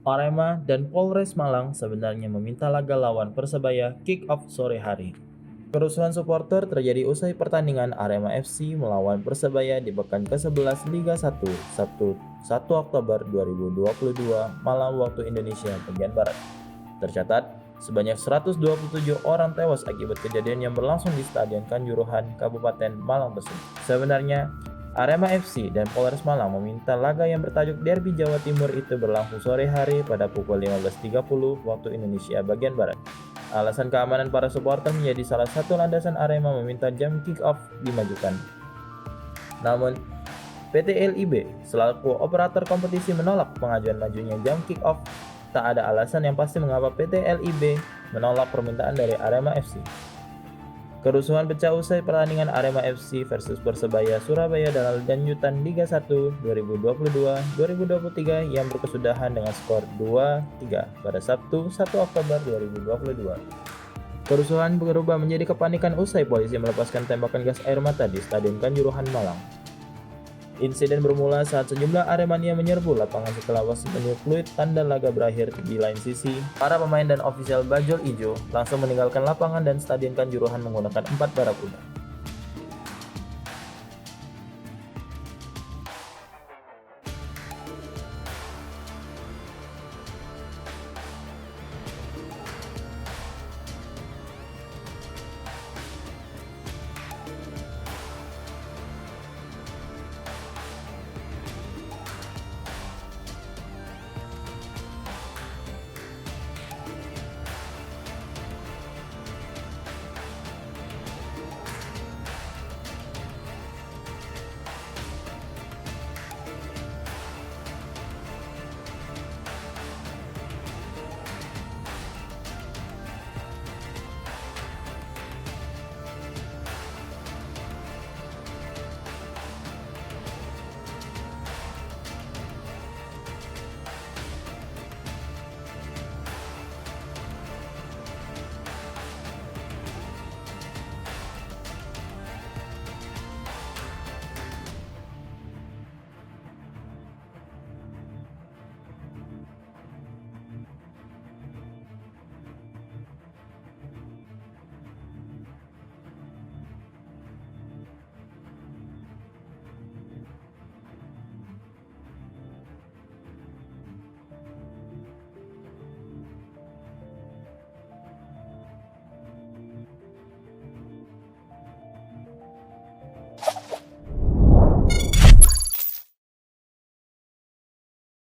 Arema dan Polres Malang sebenarnya meminta laga lawan Persebaya kick-off sore hari. Kerusuhan supporter terjadi usai pertandingan Arema FC melawan Persebaya di pekan ke-11 Liga 1, Sabtu 1 Oktober 2022 malam waktu Indonesia bagian Barat. Tercatat, sebanyak 127 orang tewas akibat kejadian yang berlangsung di Stadion Kanjuruhan, Kabupaten Malang tersebut. Sebenarnya, Arema FC dan Polres Malang meminta laga yang bertajuk Derby Jawa Timur itu berlangsung sore hari pada pukul 15.30 waktu Indonesia bagian Barat. Alasan keamanan para supporter menjadi salah satu landasan Arema meminta jam kick-off dimajukan. Namun, PT LIB selaku operator kompetisi menolak pengajuan majunya jam kick-off. Tak ada alasan yang pasti mengapa PT LIB menolak permintaan dari Arema FC. Kerusuhan pecah usai pertandingan Arema FC versus Persebaya Surabaya dalam lanjutan Liga 1 2022-2023 yang berkesudahan dengan skor 2-3 pada Sabtu 1 Oktober 2022. Kerusuhan berubah menjadi kepanikan usai polisi melepaskan tembakan gas air mata di Stadion Kanjuruhan Malang. Insiden bermula saat sejumlah Aremania menyerbu lapangan setelah wasit meniup fluid tanda laga berakhir. Di lain sisi, para pemain dan ofisial Bajul Ijo langsung meninggalkan lapangan dan Stadion Kanjuruhan menggunakan 4 barakuda.